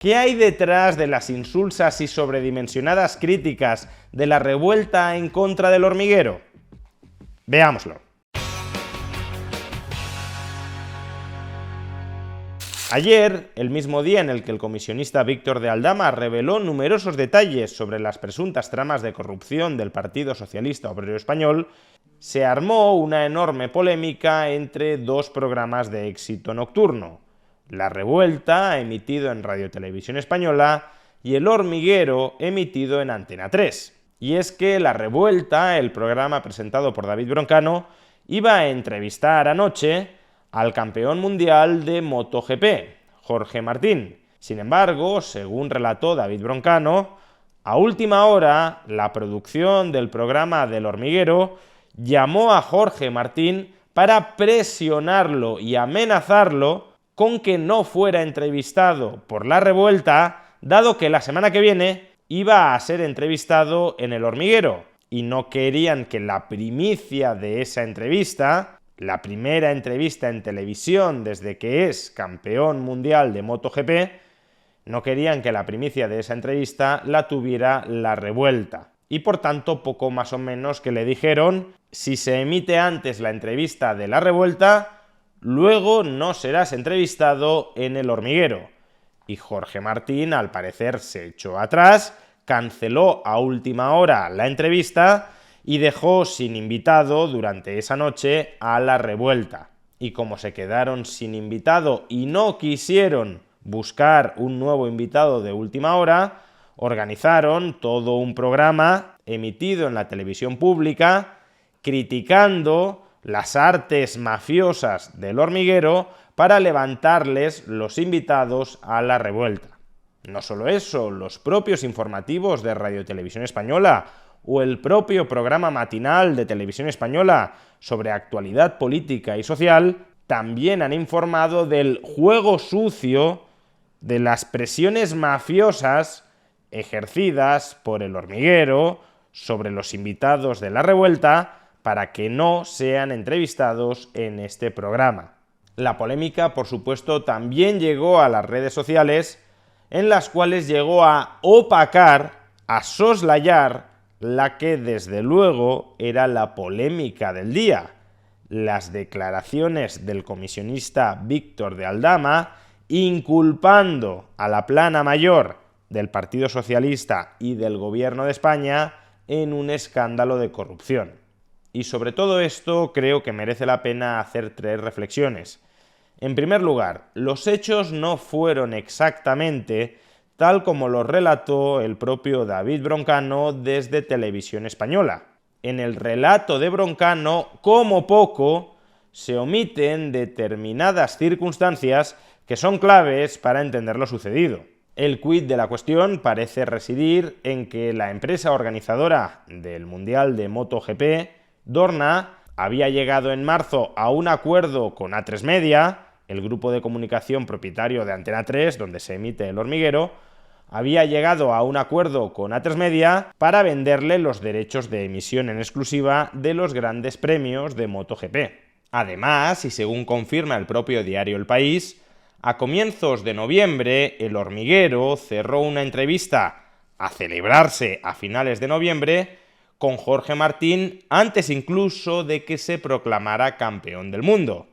¿Qué hay detrás de las insulsas y sobredimensionadas críticas de la revuelta en contra del hormiguero? Veámoslo. Ayer, el mismo día en el que el comisionista Víctor de Aldama reveló numerosos detalles sobre las presuntas tramas de corrupción del Partido Socialista Obrero Español, se armó una enorme polémica entre dos programas de éxito nocturno: La Revuelta, emitido en Radio Televisión Española, y El Hormiguero, emitido en Antena 3. Y es que La Revuelta, el programa presentado por David Broncano, iba a entrevistar anoche al campeón mundial de MotoGP, Jorge Martín. Sin embargo, según relató David Broncano, a última hora, la producción del programa del Hormiguero llamó a Jorge Martín para presionarlo y amenazarlo con que no fuera entrevistado por La Revuelta, dado que la semana que viene iba a ser entrevistado en El Hormiguero, y no querían que la primicia de esa entrevista, la primera entrevista en televisión desde que es campeón mundial de MotoGP, no querían que la primicia de esa entrevista la tuviera La Revuelta. Y por tanto, poco más o menos que le dijeron: si se emite antes la entrevista de La Revuelta, luego no serás entrevistado en El Hormiguero. Y Jorge Martín, al parecer, se echó atrás, canceló a última hora la entrevista y dejó sin invitado durante esa noche a La Revuelta. Y como se quedaron sin invitado y no quisieron buscar un nuevo invitado de última hora, organizaron todo un programa emitido en la televisión pública criticando las artes mafiosas del Hormiguero para levantarles los invitados a La Revuelta. No solo eso, los propios informativos de Radio Televisión Española o el propio programa matinal de Televisión Española sobre actualidad política y social también han informado del juego sucio, de las presiones mafiosas ejercidas por El Hormiguero sobre los invitados de La Revuelta para que no sean entrevistados en este programa. La polémica, por supuesto, también llegó a las redes sociales, en las cuales llegó a opacar, a soslayar la que desde luego era la polémica del día: las declaraciones del comisionista Víctor de Aldama inculpando a la plana mayor del Partido Socialista y del Gobierno de España en un escándalo de corrupción. Y sobre todo esto creo que merece la pena hacer tres reflexiones. En primer lugar, los hechos no fueron exactamente tal como lo relató el propio David Broncano desde Televisión Española. En el relato de Broncano, como poco, se omiten determinadas circunstancias que son claves para entender lo sucedido. El quid de la cuestión parece residir en que la empresa organizadora del Mundial de MotoGP, Dorna, había llegado en marzo a un acuerdo con A3 Media, el grupo de comunicación propietario de Antena 3, donde se emite El Hormiguero, había llegado a un acuerdo con A3 Media para venderle los derechos de emisión en exclusiva de los grandes premios de MotoGP. Además, y según confirma el propio diario El País, a comienzos de noviembre, El Hormiguero cerró una entrevista a celebrarse a finales de noviembre con Jorge Martín antes incluso de que se proclamara campeón del mundo.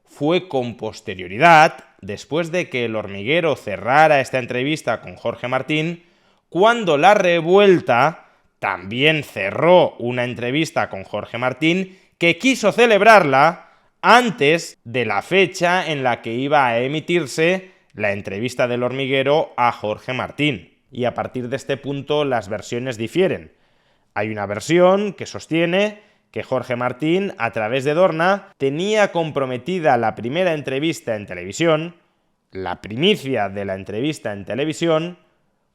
Fue con posterioridad, después de que El Hormiguero cerrara esta entrevista con Jorge Martín, cuando La Revuelta también cerró una entrevista con Jorge Martín que quiso celebrarla antes de la fecha en la que iba a emitirse la entrevista del Hormiguero a Jorge Martín. Y a partir de este punto las versiones difieren. Hay una versión que sostiene que Jorge Martín, a través de Dorna, tenía comprometida la primera entrevista en televisión, la primicia de la entrevista en televisión,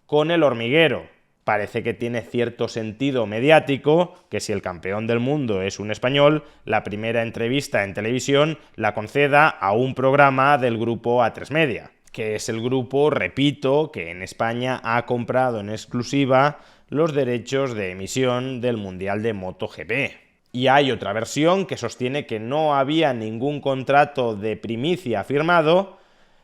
con El Hormiguero. Parece que tiene cierto sentido mediático que si el campeón del mundo es un español, la primera entrevista en televisión la conceda a un programa del grupo A3 Media, que es el grupo, repito, que en España ha comprado en exclusiva los derechos de emisión del Mundial de MotoGP. Y hay otra versión que sostiene que no había ningún contrato de primicia firmado,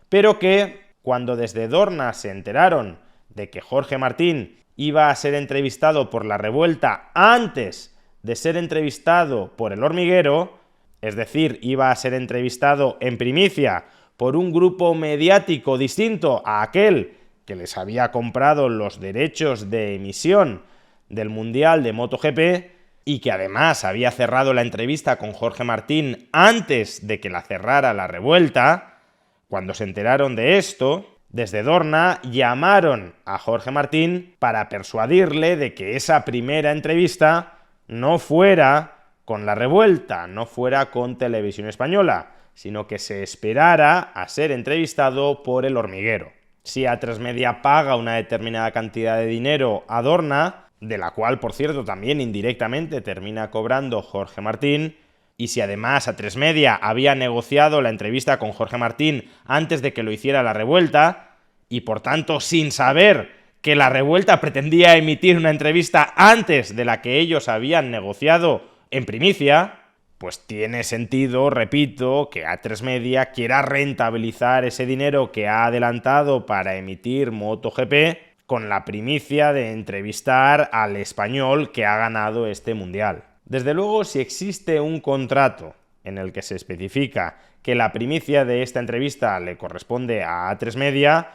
pero que cuando desde Dorna se enteraron de que Jorge Martín iba a ser entrevistado por La Revuelta antes de ser entrevistado por El Hormiguero, es decir, iba a ser entrevistado en primicia por un grupo mediático distinto a aquel que les había comprado los derechos de emisión del Mundial de MotoGP y que además había cerrado la entrevista con Jorge Martín antes de que la cerrara La Revuelta, cuando se enteraron de esto, desde Dorna llamaron a Jorge Martín para persuadirle de que esa primera entrevista no fuera con La Revuelta, no fuera con Televisión Española, sino que se esperara a ser entrevistado por El Hormiguero. Si Atresmedia paga una determinada cantidad de dinero a Dorna, de la cual, por cierto, también indirectamente termina cobrando Jorge Martín, y si además Atresmedia había negociado la entrevista con Jorge Martín antes de que lo hiciera La Revuelta, y por tanto sin saber que La Revuelta pretendía emitir una entrevista antes de la que ellos habían negociado en primicia, pues tiene sentido, repito, que Atresmedia quiera rentabilizar ese dinero que ha adelantado para emitir MotoGP con la primicia de entrevistar al español que ha ganado este mundial. Desde luego, si existe un contrato en el que se especifica que la primicia de esta entrevista le corresponde a Atresmedia,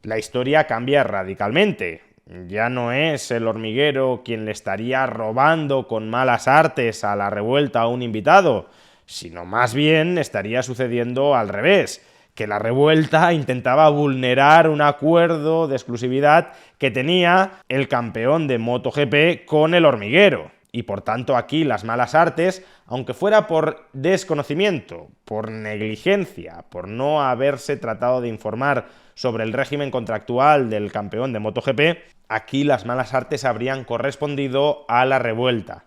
la historia cambia radicalmente. Ya no es El Hormiguero quien le estaría robando con malas artes a La Revuelta a un invitado, sino más bien estaría sucediendo al revés, que La Revuelta intentaba vulnerar un acuerdo de exclusividad que tenía el campeón de MotoGP con El Hormiguero. Y por tanto aquí las malas artes, aunque fuera por desconocimiento, por negligencia, por no haberse tratado de informar sobre el régimen contractual del campeón de MotoGP, aquí las malas artes habrían correspondido a La Revuelta.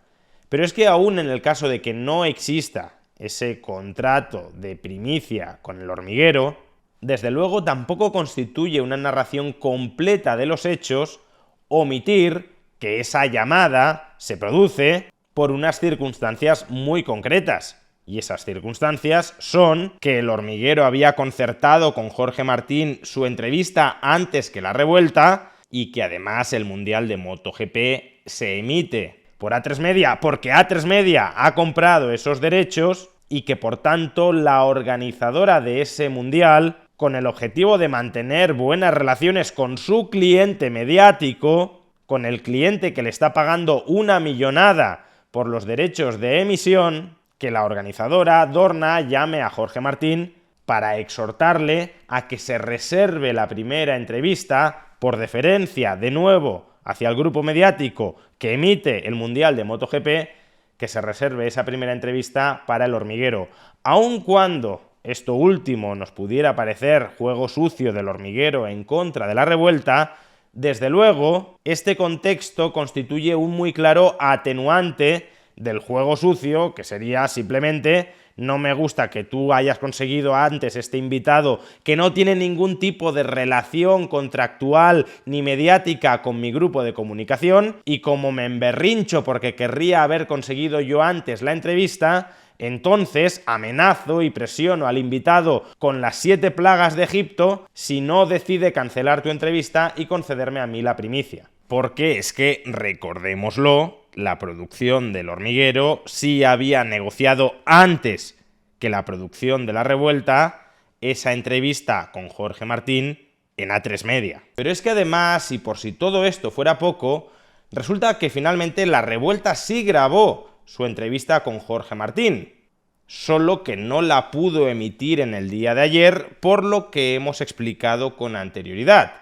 Pero es que aún en el caso de que no exista ese contrato de primicia con El Hormiguero, desde luego tampoco constituye una narración completa de los hechos omitir que esa llamada se produce por unas circunstancias muy concretas. Y esas circunstancias son que El Hormiguero había concertado con Jorge Martín su entrevista antes que La Revuelta y que además el Mundial de MotoGP se emite por Atresmedia porque Atresmedia ha comprado esos derechos y que por tanto la organizadora de ese Mundial, con el objetivo de mantener buenas relaciones con su cliente mediático, con el cliente que le está pagando una millonada por los derechos de emisión, que la organizadora, Dorna, llame a Jorge Martín para exhortarle a que se reserve la primera entrevista por deferencia, de nuevo, hacia el grupo mediático que emite el Mundial de MotoGP, que se reserve esa primera entrevista para El Hormiguero. Aun cuando esto último nos pudiera parecer juego sucio del Hormiguero en contra de La Revuelta, desde luego, este contexto constituye un muy claro atenuante del juego sucio, que sería simplemente: no me gusta que tú hayas conseguido antes este invitado que no tiene ningún tipo de relación contractual ni mediática con mi grupo de comunicación, y como me emberrincho porque querría haber conseguido yo antes la entrevista, entonces amenazo y presiono al invitado con las 7 plagas de Egipto si no decide cancelar tu entrevista y concederme a mí la primicia. Porque es que, recordémoslo, la producción del Hormiguero sí había negociado antes que la producción de La Revuelta esa entrevista con Jorge Martín en Atresmedia. Pero es que además, y por si todo esto fuera poco, resulta que finalmente La Revuelta sí grabó su entrevista con Jorge Martín, solo que no la pudo emitir en el día de ayer, por lo que hemos explicado con anterioridad.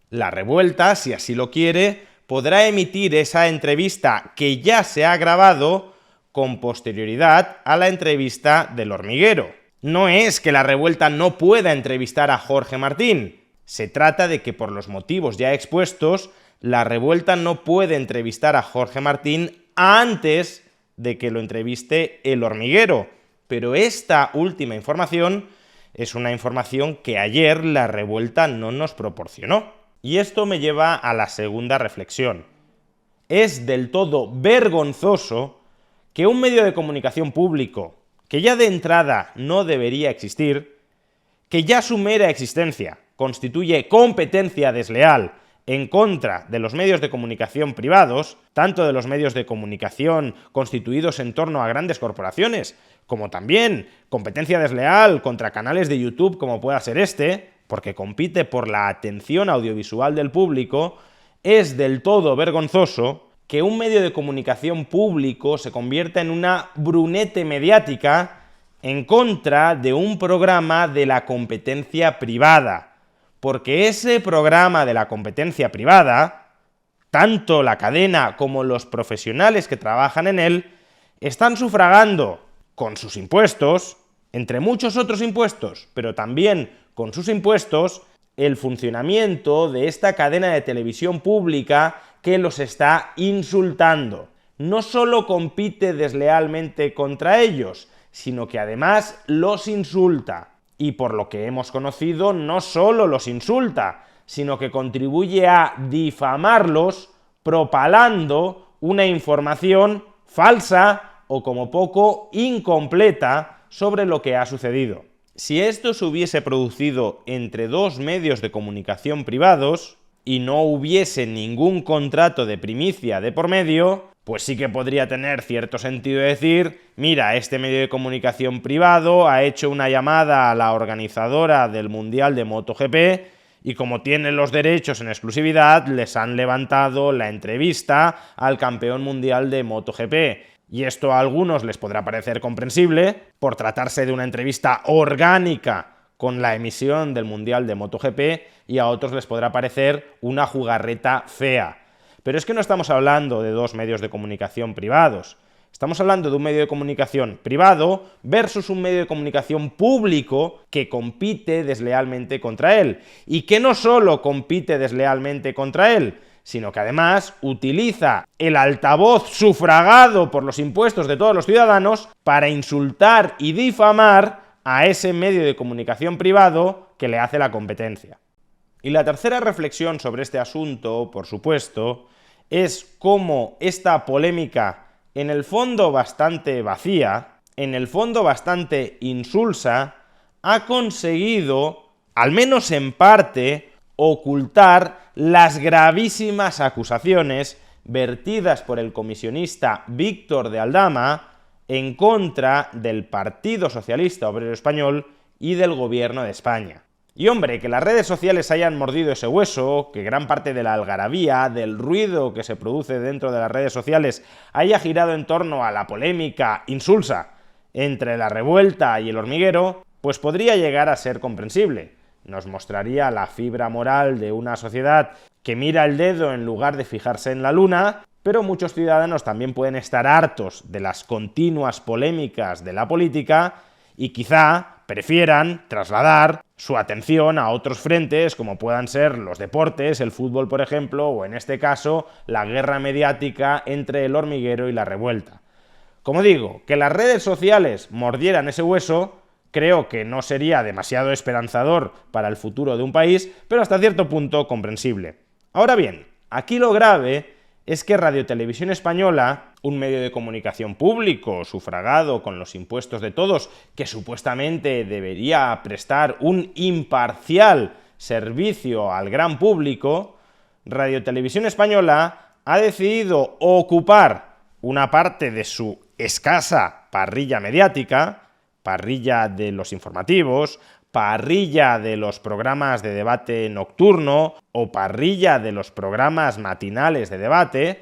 La Revuelta, si así lo quiere, podrá emitir esa entrevista que ya se ha grabado con posterioridad a la entrevista del Hormiguero. No es que La Revuelta no pueda entrevistar a Jorge Martín, se trata de que por los motivos ya expuestos, La Revuelta no puede entrevistar a Jorge Martín antes de que lo entreviste El Hormiguero. Pero esta última información es una información que ayer La Revuelta no nos proporcionó. Y esto me lleva a la segunda reflexión. Es del todo vergonzoso que un medio de comunicación público, que ya de entrada no debería existir, que ya su mera existencia constituye competencia desleal en contra de los medios de comunicación privados, tanto de los medios de comunicación constituidos en torno a grandes corporaciones, como también competencia desleal contra canales de YouTube como pueda ser este, porque compite por la atención audiovisual del público, es del todo vergonzoso que un medio de comunicación público se convierta en una brunete mediática en contra de un programa de la competencia privada. Porque ese programa de la competencia privada, tanto la cadena como los profesionales que trabajan en él, están sufragando con sus impuestos, entre muchos otros impuestos, pero también con sus impuestos, el funcionamiento de esta cadena de televisión pública que los está insultando. No solo compite deslealmente contra ellos, sino que además los insulta. Y por lo que hemos conocido, no solo los insulta, sino que contribuye a difamarlos propalando una información falsa o como poco incompleta sobre lo que ha sucedido. Si esto se hubiese producido entre dos medios de comunicación privados y no hubiese ningún contrato de primicia de por medio, pues sí que podría tener cierto sentido decir, mira, este medio de comunicación privado ha hecho una llamada a la organizadora del Mundial de MotoGP y como tienen los derechos en exclusividad, les han levantado la entrevista al campeón mundial de MotoGP. Y esto a algunos les podrá parecer comprensible, por tratarse de una entrevista orgánica con la emisión del Mundial de MotoGP, y a otros les podrá parecer una jugarreta fea. Pero es que no estamos hablando de dos medios de comunicación privados. Estamos hablando de un medio de comunicación privado versus un medio de comunicación público que compite deslealmente contra él. Y que no solo compite deslealmente contra él, sino que además utiliza el altavoz sufragado por los impuestos de todos los ciudadanos para insultar y difamar a ese medio de comunicación privado que le hace la competencia. Y la tercera reflexión sobre este asunto, por supuesto, es cómo esta polémica, en el fondo bastante vacía, en el fondo bastante insulsa, ha conseguido, al menos en parte, ocultar las gravísimas acusaciones vertidas por el comisionista Víctor de Aldama en contra del Partido Socialista Obrero Español y del Gobierno de España. Y hombre, que las redes sociales hayan mordido ese hueso, que gran parte de la algarabía, del ruido que se produce dentro de las redes sociales haya girado en torno a la polémica insulsa entre La Revuelta y El Hormiguero, pues podría llegar a ser comprensible. Nos mostraría la fibra moral de una sociedad que mira el dedo en lugar de fijarse en la luna, pero muchos ciudadanos también pueden estar hartos de las continuas polémicas de la política y quizá prefieran trasladar su atención a otros frentes como puedan ser los deportes, el fútbol por ejemplo, o en este caso la guerra mediática entre El Hormiguero y La Revuelta. Como digo, que las redes sociales mordieran ese hueso creo que no sería demasiado esperanzador para el futuro de un país, pero hasta cierto punto comprensible. Ahora bien, aquí lo grave es que Radio Televisión Española, un medio de comunicación público, sufragado con los impuestos de todos, que supuestamente debería prestar un imparcial servicio al gran público, Radio Televisión Española ha decidido ocupar una parte de su escasa parrilla mediática, parrilla de los informativos, parrilla de los programas de debate nocturno o parrilla de los programas matinales de debate,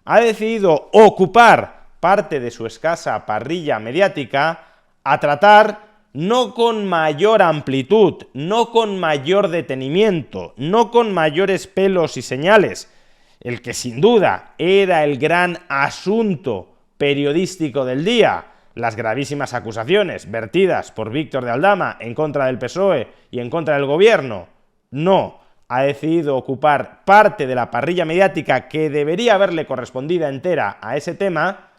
ha decidido ocupar parte de su escasa parrilla mediática a tratar no con mayor amplitud, no con mayor detenimiento, no con mayores pelos y señales, el que sin duda era el gran asunto periodístico del día, las gravísimas acusaciones vertidas por Víctor de Aldama en contra del PSOE y en contra del gobierno. No, ha decidido ocupar parte de la parrilla mediática que debería haberle correspondido entera a ese tema,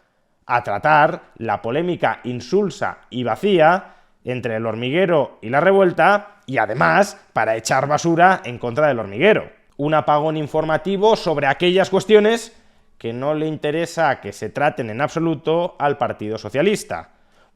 a tratar la polémica insulsa y vacía entre El Hormiguero y La Revuelta, y además para echar basura en contra del Hormiguero. Un apagón informativo sobre aquellas cuestiones que no le interesa que se traten en absoluto al Partido Socialista.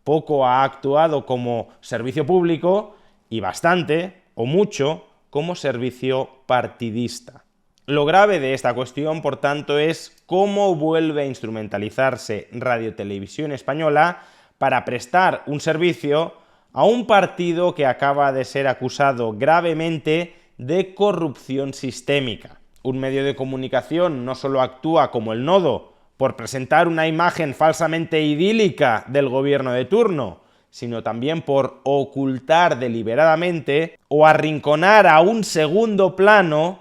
Poco ha actuado como servicio público y bastante, o mucho, como servicio partidista. Lo grave de esta cuestión, por tanto, es cómo vuelve a instrumentalizarse Radio Televisión Española para prestar un servicio a un partido que acaba de ser acusado gravemente de corrupción sistémica. Un medio de comunicación no solo actúa como el nodo por presentar una imagen falsamente idílica del gobierno de turno, sino también por ocultar deliberadamente o arrinconar a un segundo plano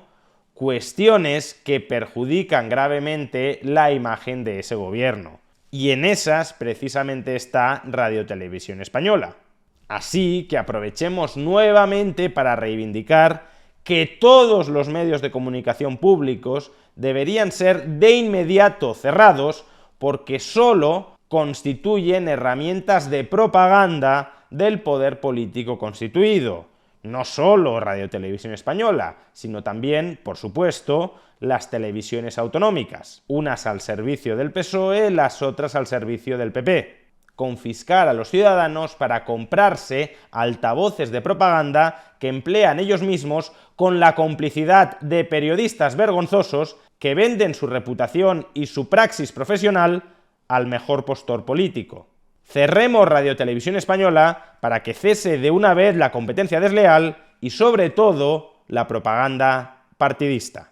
cuestiones que perjudican gravemente la imagen de ese gobierno. Y en esas precisamente está Radio Televisión Española. Así que aprovechemos nuevamente para reivindicar que todos los medios de comunicación públicos deberían ser de inmediato cerrados porque solo constituyen herramientas de propaganda del poder político constituido. No solo Radio Televisión Española, sino también, por supuesto, las televisiones autonómicas, unas al servicio del PSOE, las otras al servicio del PP. Confiscar a los ciudadanos para comprarse altavoces de propaganda que emplean ellos mismos con la complicidad de periodistas vergonzosos que venden su reputación y su praxis profesional al mejor postor político. Cerremos Radio Televisión Española para que cese de una vez la competencia desleal y, sobre todo, la propaganda partidista.